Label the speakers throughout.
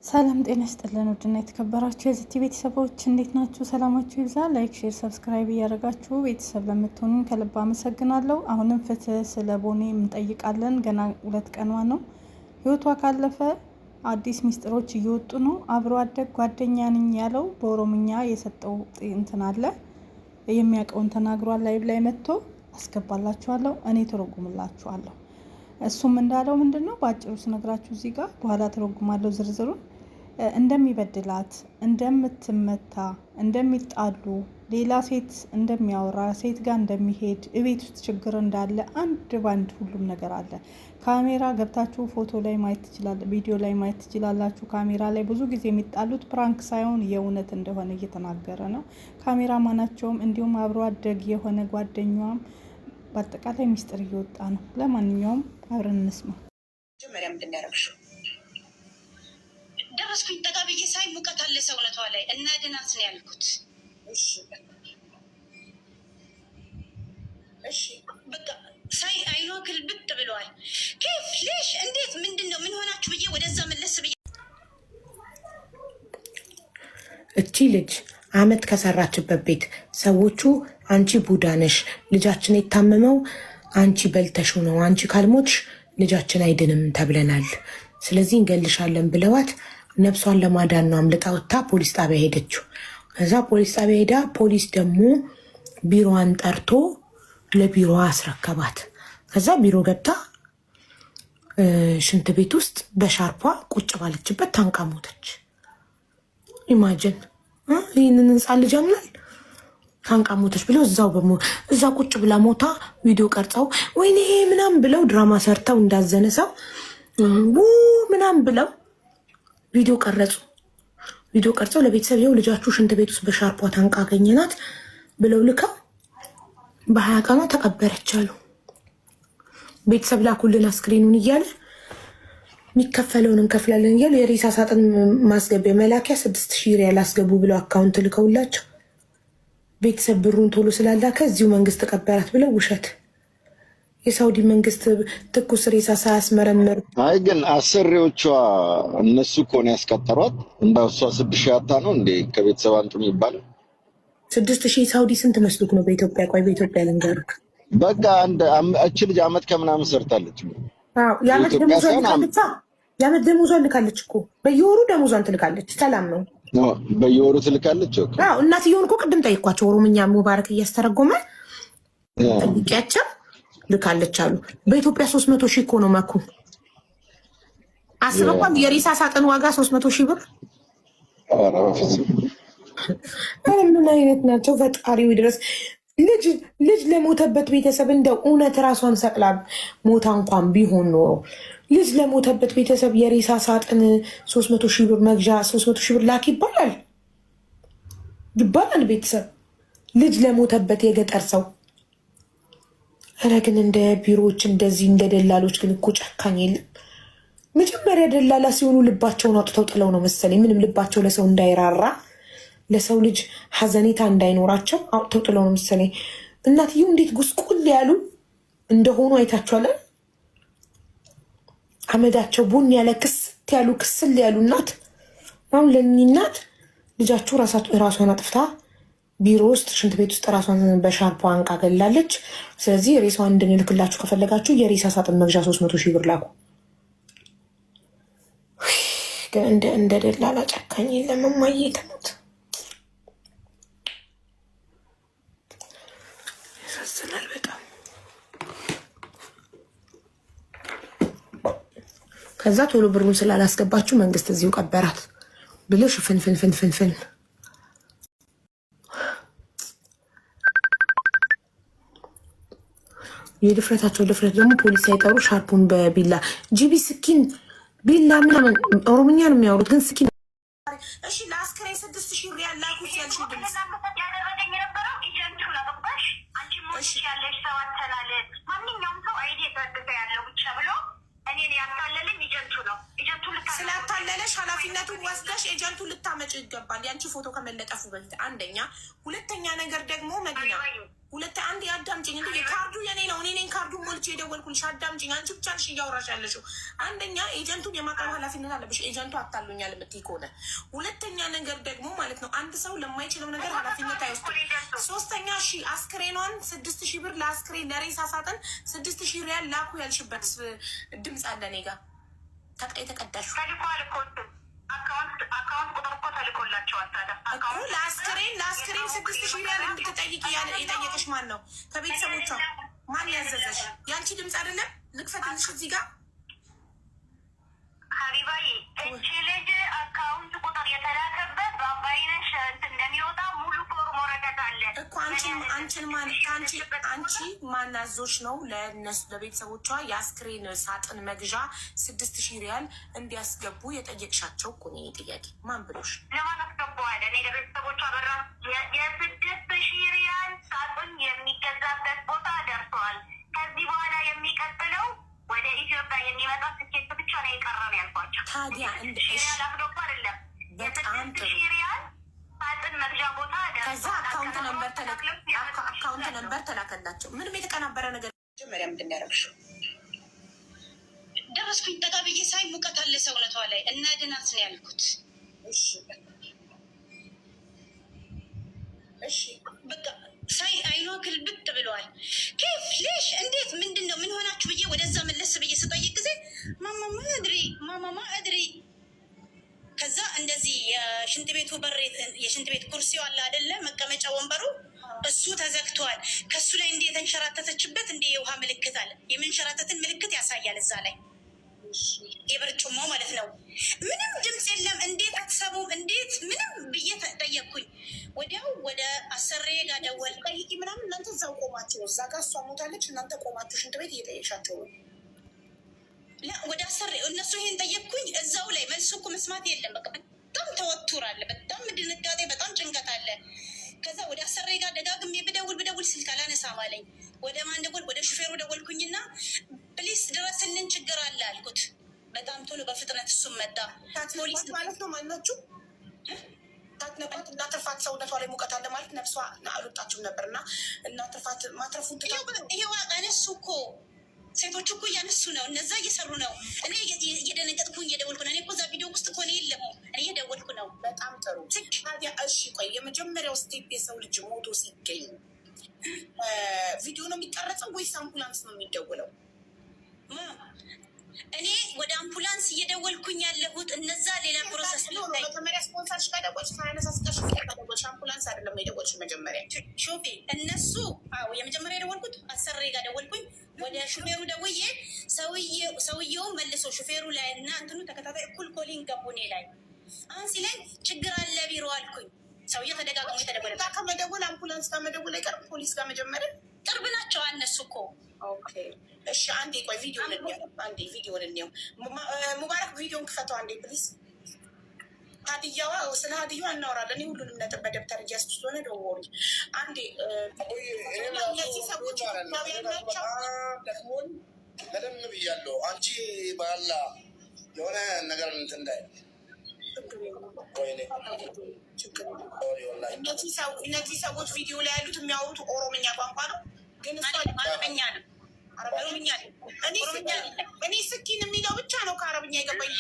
Speaker 1: ሰላም ጤና ይስጥልን ውድና የተከበራችሁ የዚህ ቤተሰቦች እንዴት ናችሁ? ሰላማችሁ ይብዛ። ላይክ፣ ሼር፣ ሰብስክራይብ እያደረጋችሁ ቤተሰብ ለምትሆኑ ከልብ አመሰግናለሁ። አሁንም ፍትህ ስለ ቦኔ እንጠይቃለን። ገና 2 ቀኗ ነው። ህይወቷ ካለፈ አዲስ ሚስጥሮች እየወጡ ነው። አብሮ አደግ ጓደኛ ነኝ ያለው በኦሮምኛ የሰጠው እንትን አለ የሚያውቀውን ተናግሯል። ላይቭ ላይ መጥቶ አስገባላችኋለሁ፣ እኔ ተረጉምላችኋለሁ። እሱም እንዳለው ምንድነው ባጭሩ ስነግራችሁ እዚህ ጋር በኋላ ተረጉማለሁ ዝርዝሩን። እንደሚበድላት፣ እንደምትመታ፣ እንደሚጣሉ፣ ሌላ ሴት እንደሚያወራ፣ ሴት ጋር እንደሚሄድ፣ እቤት ውስጥ ችግር እንዳለ አንድ ባንድ ሁሉም ነገር አለ። ካሜራ ገብታችሁ ፎቶ ላይ ማየት ትችላላችሁ፣ ቪዲዮ ላይ ማየት ትችላላችሁ። ካሜራ ላይ ብዙ ጊዜ የሚጣሉት ፕራንክ ሳይሆን የእውነት እንደሆነ እየተናገረ ነው ካሜራ ማናቸውም። እንዲሁም አብሮ አደግ የሆነ ጓደኛዋም በአጠቃላይ ሚስጥር እየወጣ ነው። ለማንኛውም አብረን እንስማ።
Speaker 2: መጀመሪያ ምንድን ያደረግሽው? ደረስኩኝ። ጠጋ ብዬ ሳይ ሙቀት አለ ሰውነቷ ላይ እና ድናት ነው ያልኩት። እሺ በቃ ሳይ አይኗ ክልብጥ ብለዋል። ኬፍ ሌሽ እንዴት ምንድን ነው ምን ሆናችሁ ብዬ ወደዛ መለስ ብዬ
Speaker 3: እቺ ልጅ አመት ከሰራችበት ቤት ሰዎቹ አንቺ ቡዳ ነሽ፣ ልጃችን የታመመው አንቺ በልተሹ ነው፣ አንቺ ካልሞትሽ ልጃችን አይድንም ተብለናል፣ ስለዚህ እንገልሻለን ብለዋት ነፍሷን ለማዳን ነው አምልጣ ወጥታ ፖሊስ ጣቢያ ሄደችው። ከዛ ፖሊስ ጣቢያ ሄዳ ፖሊስ ደግሞ ቢሮዋን ጠርቶ ለቢሮዋ አስረከባት። ከዛ ቢሮ ገብታ ሽንት ቤት ውስጥ በሻርፓ ቁጭ ባለችበት ታንቃ ሞተች። ኢማጅን ይህንን ህንፃ ልጅ አምናል ታንቃ ሞተች ብለው እዛ ቁጭ ብላ ሞታ ቪዲዮ ቀርጸው ወይኔ ምናምን ብለው ድራማ ሰርተው እንዳዘነ ሰው ምናምን ብለው ቪዲዮ ቀርጸው ለቤተሰብ ይኸው ልጃችሁ ሽንት ቤት ውስጥ በሻርፓ ታንቃ አገኘናት ብለው ልከው በ20 ቀኗ ተቀበረች አሉ። ቤተሰብ ላኩልን አስክሬኑን እያለ የሚከፈለውን እንከፍላለን እያሉ የሬሳ ሳጥን ማስገቢያ መላኪያ 6000 ሪያል አስገቡ ብለው አካውንት ልከውላቸው ቤተሰብ ብሩን ቶሎ ስላላከ እዚሁ መንግስት ቀበራት ብለው ውሸት። የሳውዲ መንግስት ትኩስ ሬሳ ሳያስመረምር
Speaker 4: አይ ግን አሰሪዎቿ እነሱ እኮ ነው ያስቀጠሯት። እንዳውሷ 6000 አታ ነው እንዴ ከቤተሰብ አንቱ የሚባለው
Speaker 3: 6000 ሳውዲ ስንት መስሉክ ነው በኢትዮጵያ? ቆይ በኢትዮጵያ ልንገርክ።
Speaker 4: በቃ እቺ ልጅ አመት ከምናምን ሰርታለች።
Speaker 3: አዎ የአመት ደሞዟን ልካለች እኮ በየወሩ ደሞዟን ትልካለች። ሰላም ነው
Speaker 4: በየወሩ ትልካለች።
Speaker 3: አዎ እናትየውን እኮ ቅድም ጠይቋቸው ኦሮምኛ ሙባረክ እያስተረጎመ ጠይቂያቸው ልካለች አሉ። በኢትዮጵያ 300,000 እኮ ነው መኩ። አስበቋም የሬሳ ሳጥን ዋጋ 300,000 ብር። ምን አይነት ናቸው? ፈጣሪው ድረስ ልጅ ለሞተበት ቤተሰብ እንደው እውነት ራሷን ሰቅላ ሞታ እንኳን ቢሆን ኖሮ ልጅ ለሞተበት ቤተሰብ የሬሳ ሳጥን 300,000 ብር መግዣ 300,000 ብር ላክ ይባላል? ቤተሰብ ልጅ ለሞተበት የገጠር ሰው። ኧረ ግን እንደ ቢሮዎች እንደዚህ እንደ ደላሎች ግን እኮ ጨካኝ የለም። መጀመሪያ ደላላ ሲሆኑ ልባቸውን አውጥተው ጥለው ነው መሰለኝ። ምንም ልባቸው ለሰው እንዳይራራ ለሰው ልጅ ሀዘኔታ እንዳይኖራቸው አውጥተው ጥለው ነው መሰለኝ። እናትየው እንዴት ጉስቁል ያሉ እንደሆኑ አይታችኋል። አመዳቸው ቡን ያለ ክስል ያሉ እናት። አሁን ለእኚህ እናት ልጃችሁ ራሷን አጥፍታ ቢሮ ውስጥ ሽንት ቤት ውስጥ ራሷን በሻርፓ አንቃ ገላለች። ስለዚህ ሬሳዋን እንድንልክላችሁ ከፈለጋችሁ የሬሳ ሳጥን መግዣ 300,000 ብር ላኩ። እንደ ደላላ ጨካኝ የለም። እማዬ ተሞት ያሳዝናል በጣም። ከዛ ቶሎ ብሩን ስላላስገባችሁ መንግስት እዚሁ ቀበራት ብለሽ ፍንፍን የድፍረታቸው ድፍረት ደግሞ ፖሊስ ሳይጠሩ ሻርፑን በቢላ ጂቢ ስኪን ቢላ ምናምን ኦሮምኛ ነው የሚያወሩት ግን ስኪን።
Speaker 2: እሺ ለአስክሬን 6000 ሪያል ላኩት ያልሽው ድምፅ ያደረገኝ የነበረው ኤጀንቱ ለገባሽ አንቺ ሞሽ ያለሽ ሰው አተላለ ማንኛውም ሰው አይዲ የተደረገ ያለው ብቻ ብሎ እኔን ያታለለኝ ኤጀንቱ ነው። ኤጀንቱ ስላታለለሽ ኃላፊነቱን ወስደሽ ኤጀንቱ ልታመጭ ይገባል። ያንቺ ፎቶ ከመለጠፉ በፊት አንደኛ። ሁለተኛ ነገር ደግሞ መዲና
Speaker 3: ሁለት አንድ አዳምጪኝ። እንደ ካርዱ የኔ ነው። እኔ ነኝ ካርዱ ሞልቼ የደወልኩልሽ። አዳምጪኝ። አንቺ ብቻ ነሽ እያወራሽ ያለሽው። አንደኛ ኤጀንቱን የማቅረብ ኃላፊነት አለብሽ። ኤጀንቱ አታሉኛል የምትይ ከሆነ። ሁለተኛ ነገር ደግሞ ማለት ነው አንድ ሰው ለማይችለው ነገር ኃላፊነት አይወስድም። ሶስተኛ አስክሬኗን 6,000 ብር ለአስክሬን ለሬሳ ሳጥን 6,000 ሪያል ላኩ ያልሽበት ድምፅ አለ እኔ ጋር የተቀዳሹ
Speaker 2: አካውንት ቁጥር እኮ ተልኮላቸዋል። ታዲያ
Speaker 3: ለአስክሬን 6,000 ሪያል እንድትጠይቅ የጠየቀሽ ማን ነው? ከቤተሰቦቿ ማን ያዘዘሽ? የአንቺ ድምፅ አይደለም? ልክፈትልሽ እዚህ ጋር
Speaker 2: ሀቢባዬ። እቺ ልጅ አካውንት ቁጥር የተላከበት በአባይነሽ እንደሚወጣ ሙሉ ፎርም ወረቀት አለ
Speaker 3: እኮ። አንቺ ማን አዞሽ ነው ለእነሱ ለቤተሰቦቿ የአስክሬን ሳጥን መግዣ 6,000 ሪያል እንዲያስገቡ የጠየቅሻቸው? እኮ ነው ጥያቄ። ማን ብሎሽ?
Speaker 2: ለማን አስገባዋል? እኔ ለቤተሰቦቿ በራ የ6,000 ሪያል ሳጥን የሚገዛበት ቦታ ደርሰዋል። ከዚህ በኋላ የሚቀጥለው ወደ ኢትዮጵያ የሚመጣ ትኬት ብቻ ነው የቀረን ያልኳቸው።
Speaker 3: ታዲያ
Speaker 2: ሪያል አስገቡ አይደለም የ6,000 ሪያል ሳጥን መግዣ ቦታ
Speaker 3: ከዛ አካውንት ነምበር ተላከላቸው። ምንም የተቀናበረ ነገር
Speaker 2: መጀመሪያ ምንድን ያደረግሽው?
Speaker 5: ደረስኩኝ። ጠጋ ብዬ ሳይ ሙቀት አለ ሰውነቷ ላይ እና ድናት ነው ያልኩት። እሺ በቃ ሳይ አይኗ ክልብጥ ብለዋል። ኬፍ ሌሽ እንዴት ምንድን ነው ምን ሆናችሁ ብዬ ወደዛ መለስ ብዬ ስጠይቅ ጊዜ ማማማ እድሪ ከዛ እንደዚህ የሽንት ቤቱ በር የሽንት ቤት ኩርሲው አለ አይደለ መቀመጫ ወንበሩ እሱ ተዘግቷል። ከሱ ላይ እንደ የተንሸራተተችበት እንደ የውሃ ምልክት አለ። የመንሸራተትን ምልክት ያሳያል እዛ ላይ የበርጩሞ ማለት ነው። ምንም ድምፅ የለም። እንዴት አትሰሙም? እንዴት ምንም ብዬ ጠየቅኩኝ። ወዲያው ወደ አሰሬ ጋር ደወል
Speaker 3: ጠይቂ ምናምን። እናንተ እዛው ቆማችሁ እዛ ጋር እሷ ሞታለች፣ እናንተ ቆማችሁ ሽንት ቤት እየጠየቅሻቸው ነው።
Speaker 5: ወደ አሰሬ እነሱ ይሄን ጠየቅኩኝ። እዛው ላይ መልሱ እኮ መስማት የለም። በቃ በጣም ተወቱር አለ፣ በጣም ድንጋጤ፣ በጣም ጭንቀት አለ። ከዛ ወደ አሰሬ ጋር ደጋግሜ ብደውል ስልክ አላነሳም አለኝ። ወደ ማን ደወል? ወደ ሹፌሩ ደወልኩኝና ፕሊስ ድረስልን ችግር አለ አልኩት። በጣም ቶሎ በፍጥነት እሱም መጣ። ፖሊስ
Speaker 3: ማለት ነው ማናችሁ ታትነባት እና ትርፋት ሰውነቷ ላይ ሙቀት አለ ማለት ነፍሷ አልወጣችም ነበርና እና ትርፋት ማትረፉን
Speaker 5: ይሄው አነሱ እኮ ሴቶቹ እኮ እያነሱ ነው። እነዛ እየሰሩ ነው። እኔ እየደነገጥኩ እየደወልኩ ነው። እኔ እኮ እዛ ቪዲዮ ውስጥ እኮ ነው የለም። እኔ እየደወልኩ ነው።
Speaker 3: በጣም ጥሩ። ታዲያ እሺ ቆይ የመጀመሪያው ስቴፕ የሰው ልጅ ሞቶ ሲገኝ ቪዲዮ ነው የሚቀረጸው ወይስ አምቡላንስ ነው የሚደውለው?
Speaker 5: እኔ ወደ አምቡላንስ እየደወልኩኝ ያለሁት እነዛ ሌላ ፕሮሰስ ነው።
Speaker 3: መጀመሪያ ስፖንሰርሽ ከደወልሽ ከነሳስቀሽ ከደወልሽ አምቡላንስ አይደለም የደወልሽ መጀመሪያ
Speaker 5: ሾፌ እነሱ የመጀመሪያ የደወልኩት አሰሬ ጋር ደወልኩኝ። ወደ ሹፌሩ ደውዬ ሰውየው መልሶ ሹፌሩ ላይ እና እንትኑ ተከታታይ እኩል ኮሊን ገቡ እኔ ላይ አሁን ሲለኝ ችግር አለ ቢሮ አልኩኝ። ሰውዬው ተደጋግሞ የተደወለ
Speaker 3: ከመደወል አምቡላንስ ከመደወል አይቀርም ፖሊስ ጋር መጀመሪያ
Speaker 5: ቅርብ ናቸው እነሱ እኮ።
Speaker 3: ኦኬ እሺ አንዴ ቆይ ቪዲዮን እንየው። ሙባረክ ቪዲዮን ክፈተው አንዴ ፕሊዝ። ሀዲያዋ ስለ ሀዲያዋ እናወራለን። እኔ ሁሉንም ነጥብ በደብተር እያስኩ ስለሆነ ደወሉ አንዴ። እነዚህ ሰዎች ኢትዮጵያውያን ናቸው።
Speaker 6: ደክሞኝ ቀደም ብያለሁ። አንቺ ባላ የሆነ ነገር እንትን እንዳይ
Speaker 3: እነዚህ ሰዎች ቪዲዮ ላይ ያሉት የሚያወሩት ኦሮምኛ ቋንቋ ነው፣ ግን
Speaker 5: አረብኛ ነው።
Speaker 3: እኔ ስኪን የሚለው ብቻ ነው ከአረብኛ የገባኝ።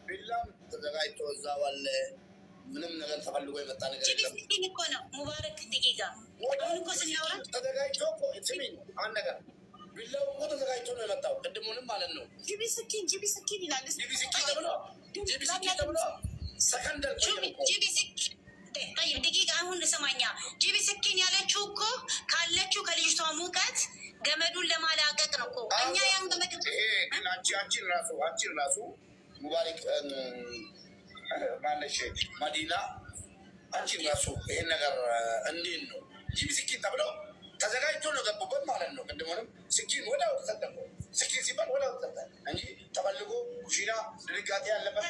Speaker 6: ቢላም ተዘጋጅቶ እዛ ባለ ምንም ነገር ተፈልጎ የመጣ ነገር የለም
Speaker 5: እኮ ነው። ሙባረክ ደቂቃ አሁን እኮ ስናወራ
Speaker 6: ተዘጋጅቶ ስሚኝ፣ አንድ ነገር ቢላው እኮ ተዘጋጅቶ ነው የመጣው። ቅድሙንም ማለት ነው
Speaker 3: ጂቢ ስኪን ይላል።
Speaker 6: ጂቢ ስኪን ተብሎ ሰከንደር
Speaker 5: ጂቢ ስኪን ደቂቃ አሁን ሰማኛ። ጂቢ ስኪን ያለችው እኮ ካለችው ከልጅቷ ሙቀት ገመዱን ለማላቀቅ ነው እኮ። እኛ ያን ገመድ
Speaker 6: አንቺን ራሱ ሙባሪክ ማነሽ መዲና አንቺን ራሱ ይሄን ነገር እንዴት ነው ጂቢ ስኪን ተብለው ተዘጋጅቶ ነው ገቡበት ማለት ነው። ቅድሞንም ስኪን ወዲያው ተሰጠ። ስኪን ሲባል ወዲያው ተሰጠ እንጂ ተፈልጎ ኩሽና ድንጋጤ ያለበት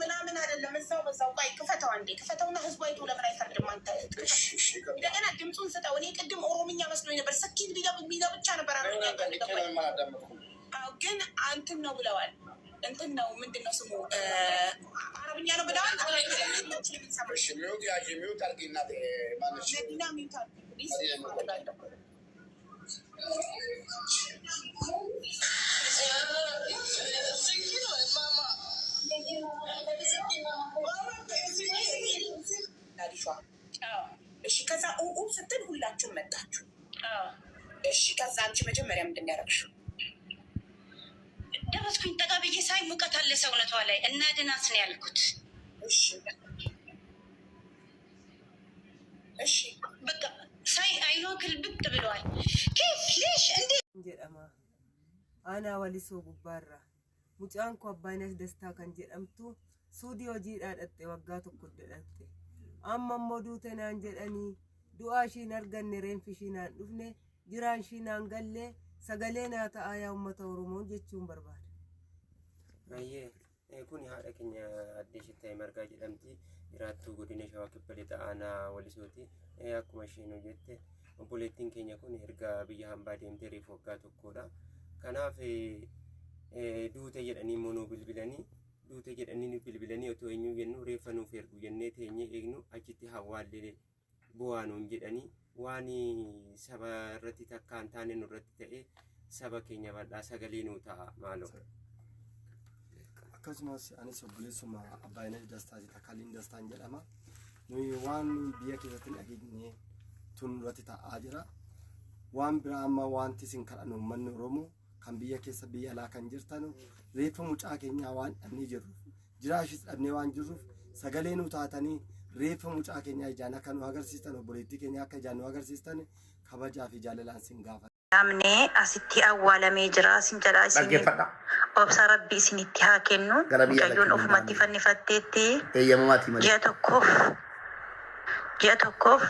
Speaker 3: ምናምን አይደለም። እዛው በዛው ቆይ ክፈተው አንዴ ክፈተውና ህዝቡ አይቶ ለምን አይፈርድም? አንተ እንደገና ድምፁን ስጠው። እኔ ቅድም ኦሮምኛ መስሎኝ ነበር። ስኪን ቢለው ብቻ ነበር አረኛ ግን አንትን ነው ብለዋል።
Speaker 5: እንትን ነው ምንድነው ስሙ አረብኛ ነው ብለዋል።
Speaker 6: ሚውት ያየ ሚውት አድርጊና ማነሽ
Speaker 5: መዲና ሚውት አድርጊ እሺ ከዛ ስትል ሁላችሁም መጣችሁ። እሺ ከዛ አንቺ መጀመሪያ ምንድን ያደረግሽው? ደረስኩኝ ጠጋ ብዬ ሳይ ሙቀት አለ ሰውነቷ ላይ እና ድናት ነው ያልኩት። እሺ እሺ በቃ ሳይ አይኗ ግልብጥ ብለዋል። ኬፍ ሌሽ እንዴ
Speaker 7: jedhama ana walisoo gubbaarra mucaan ko Abbaayinesh Dastaa kan jedhamtu suudii hojiidhaa dhatte waggaa tokko dhatte amma immoo duute naan jedhanii du'aa ishiin arganne reenfi ishiinaan dhufne jiraan ishiinaan gallee sagalee naa ta'aa yaa uummata Oromoo jechuun barbaada.
Speaker 8: Kun haadha keenya addee Shittaayee Margaa jedhamti. Jiraattuu godina Shawaa Kibba Lixaa aanaa Walisooti. Akkuma isheen jette obboleettiin keenya kun erga biyya hambaa deemtee reefu waggaa tokkodha. Kanaaf duute jedhanii immoo nuu bilbilanii otoo eenyuu jennu reeffa nuuf ergu jennee teenyee eegnu achitti hawaallee bu'aa nuun jedhanii waan saba irratti takka hin taane nurratti ta'e saba keenya bal'aa sagalee nuu ta'a maaloo.
Speaker 9: Akkasumas anis obboleessuma Abbaayinesh Dastaati Takaliin Dastaan jedhama. Nuyi waan biyya keessatti dhageenye tun irratti ta'aa jira. Waan biraa amma wanti isin kadhan uummanni Oromoo kan biyya keessa biyya alaa kan jirtan reeffa mucaa keenyaa waan dhabnee jirruuf jiraashis dhabnee waan jirruuf sagalee nu taatanii reeffa mucaa keenyaa ijaan akka nu agarsiistan obboleettii keenya akka ijaan nu agarsiistan kabajaa fi jaalalaan sin gaafata.
Speaker 2: Namni asitti awwaalamee jira sin jedhaa isin obsa rabbii isinitti haa kennu mucayyoon ofumatti fannifatteetti ji'a tokkoof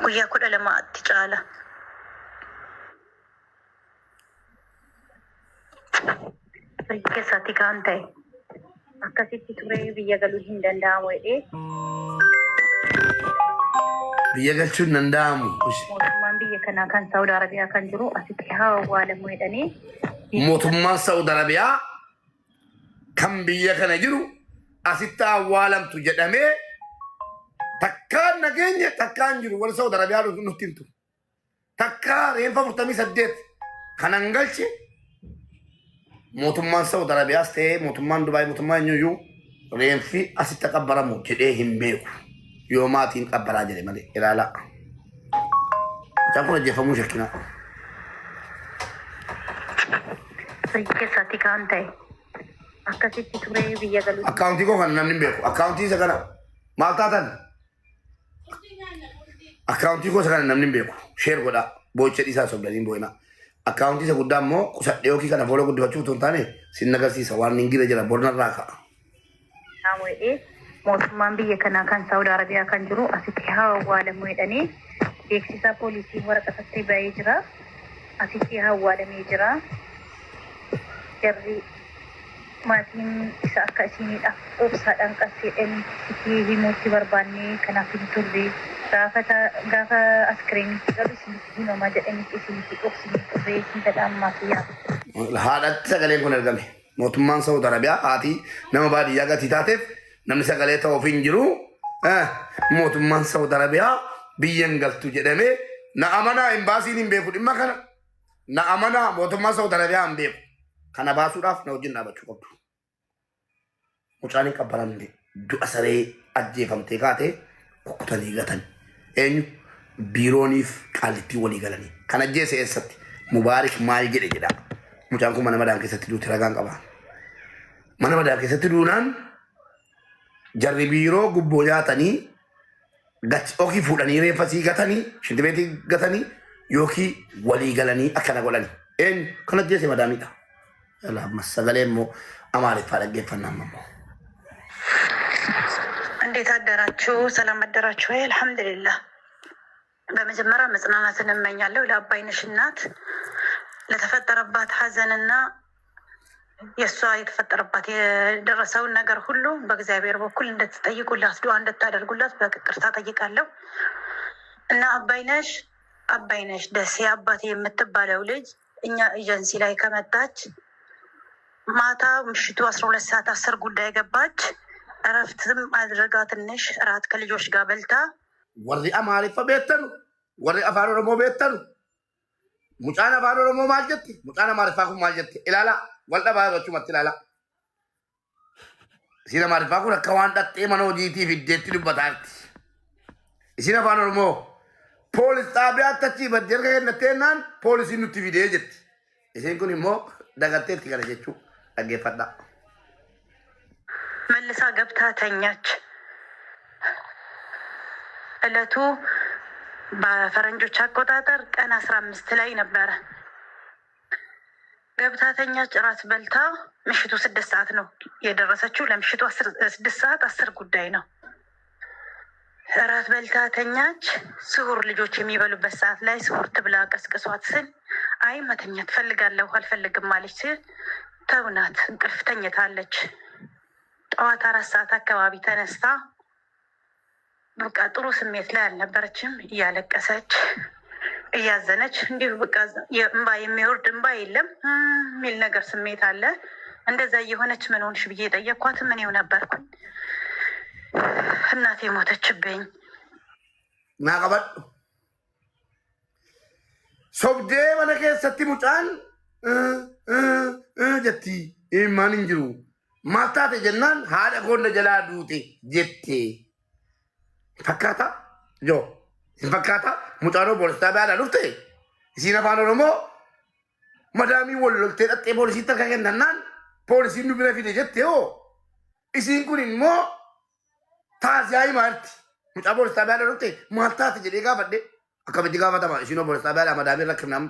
Speaker 2: guyyaa 12 caala. Keessatti kan ta'e akkasitti ture biyya galuu hin danda'amu jedhee
Speaker 6: biyya galchuun hin danda'amu.
Speaker 2: Mootummaan biyya kanaa kan Saawud Arabiyaa kan jiru asitti haa awwaalamu jedhanii
Speaker 6: mootummaan Saawud Arabiyaa kan biyya kana jiru asitti awwaalamtu jedhamee takkaan nageenya takkaan jiru warra Saawud Arabiyaa nutti himtu takkaa reeffa 48 kanan galche mootummaan Saawud Arabiyaas ta'ee mootummaan Dubaay mootummaan eenyuyyuu reeffi asitti qabbaramu jedhee hin beeku yoo maatiin qabbaraa jedhe malee ilaalaa. Mucaan kun ajjeefamuu shakkinaa.
Speaker 2: biyya keessatti kan ta'e akkasitti ture biyya galuu.
Speaker 6: Akkaawuntii koo kan namni hin beeku akkaawuntii isa kana maal taatan akkaawuntii koo isa kana namni hin beeku sheer godhaa boo'icha dhiisaa sobdaniin boo'inaa. Akkaawuntii isa guddaa immoo qusadhee yookiin kana fooloo guddifachuu otoo hin taane sin agarsiisa waan hingira jira bornarraa ka'a.
Speaker 2: Mootummaan biyya kanaa kan Saawud Arabiyaa kan jiru asitti haa awwaalamu jedhanii beeksisa poolisii waraqatatti ba'ee jira. Asitti haa awwaalamee jira. Jarri maatiin isa akka isiniidhaaf obsaadhaan qabsiidhaan itti himuutti barbaannee kanaaf hin turre. Gaafa askiriinitti galu isinitti himamaa jedhanitti isinitti dhoksinii turre isin jedhaan maatii yaadu.
Speaker 6: Haadhatti sagaleen kun argame. Mootummaan Saawud Arabiyaa haati nama baadiyyaa gatii taateef namni sagalee ta'uuf hin jiru. Mootummaan Saawud Arabiyaa biyyan galtu jedhamee na amanaa imbaasiin hin beeku dhimma kana. Na amanaa mootummaan Saawud Arabiyaa hin beeku. Kana baasuudhaaf na wajjin dhaabachuu qabdu. Mucaan hin qabbaramne du'a saree ajjeefamtee kaatee kukkutanii gatan. Eenyu biirooniif qaallittii walii galanii. Kan ajjeese eessatti Mubaarik maal jedhe jedha. Mucaan kun mana madaan keessatti duuti ragaan qaba. Mana madaan keessatti duunaan jarri biiroo gubboo nyaatanii okii fuudhanii reeffasii gatanii shintibeetii gatanii yookiin walii galanii akkana godhani. Eenyu kan ajjeese madaamiidha. Sagalee immoo amaariffaa dhaggeeffannaa ammoo.
Speaker 2: እንዴት አደራችሁ? ሰላም አደራችሁ? አልሐምዱሊላህ። በመጀመሪያ መጽናናትን እመኛለሁ ለአባይነሽ እናት ለተፈጠረባት ሐዘንና የእሷ የተፈጠረባት የደረሰውን ነገር ሁሉ በእግዚአብሔር በኩል እንድትጠይቁላት ዱዓ እንድታደርጉላት በይቅርታ ጠይቃለሁ እና አባይነሽ ደሴ አባቴ የምትባለው ልጅ
Speaker 5: እኛ ኤጀንሲ ላይ ከመጣች ማታ ምሽቱ 12 ሰዓት 10 ጉዳይ ገባች። እረፍትም አድርጋ ትንሽ እራት ከልጆች ጋር በልታ
Speaker 6: ወሪ አማሪፋ ቤተኑ ወሪ አፋን ኦሮሞ ቤተኑ ሙጫና አፋን ኦሮሞ ማልጀት ሙጫና ማሪፋ ኩ ማልጀት ኢላላ ወልዳ ባሮቹ መት ኢላላ ሲና ማሪፋ ኩ ከዋን ዳጤ መኖ ጂቲ ፊዴት ልበታት ሲና አፋን ኦሮሞ ፖሊስ ጣቢያ ተቺ በደርገ ነቴናን ፖሊስ ኑቲ ፊዴ ጀት እሴን ኩን ሞ ዳጋቴት ከረጀቹ አገፈዳ
Speaker 5: መልሳ ገብታ ተኛች። እለቱ በፈረንጆች አቆጣጠር ቀን 15 ላይ ነበረ። ገብታ ተኛች። እራት በልታ ምሽቱ 6 ሰዓት ነው የደረሰችው። ለምሽቱ 6 ሰዓት 10 ጉዳይ ነው። እራት በልታ ተኛች። ስሁር ልጆች የሚበሉበት ሰዓት ላይ ስሁር ትብላ ቀስቅሷት ስል አይ መተኛት ፈልጋለሁ አልፈልግም ማለች ስል ተውናት፣ እንቅልፍ ተኝታለች። ጠዋት 4 ሰዓት አካባቢ ተነስታ በቃ ጥሩ ስሜት ላይ አልነበረችም። እያለቀሰች እያዘነች እንዲሁ በቃ እንባ የሚወርድ እንባ የለም የሚል ነገር ስሜት አለ። እንደዛ እየሆነች ምን ሆንሽ ብዬ ጠየኳት። ምን ይው ነበርኩኝ እናቴ ሞተችብኝ።
Speaker 6: ናቀበጥ ሶብዴ መለከ ሰቲ ሙጫን ጀቲ ኢማን እንጅሩ ማታተ ጀናን ሃደ ጎነ ጀላ ዱቴ ጀቴ ፈካታ ጆ ፈካታ ሙጫኖ ቦልስታ ባላ ሉፍቴ ሲና ባኖ ደሞ መዳሚ ወሎልቴ ጠጤ ፖሊሲ ተከከነናን ፖሊሲ ኑ ብለፊ ጀቴዮ ኢሲን ኩን ሞ ታዚያይ ማርቲ ሙጫ ቦልስታ ባላ ሉፍቴ ማታተ ጀዴ ጋፈዴ አከበዲ ጋፈታ ማ ሲኖ ቦልስታ ባላ መዳሚ ረክናም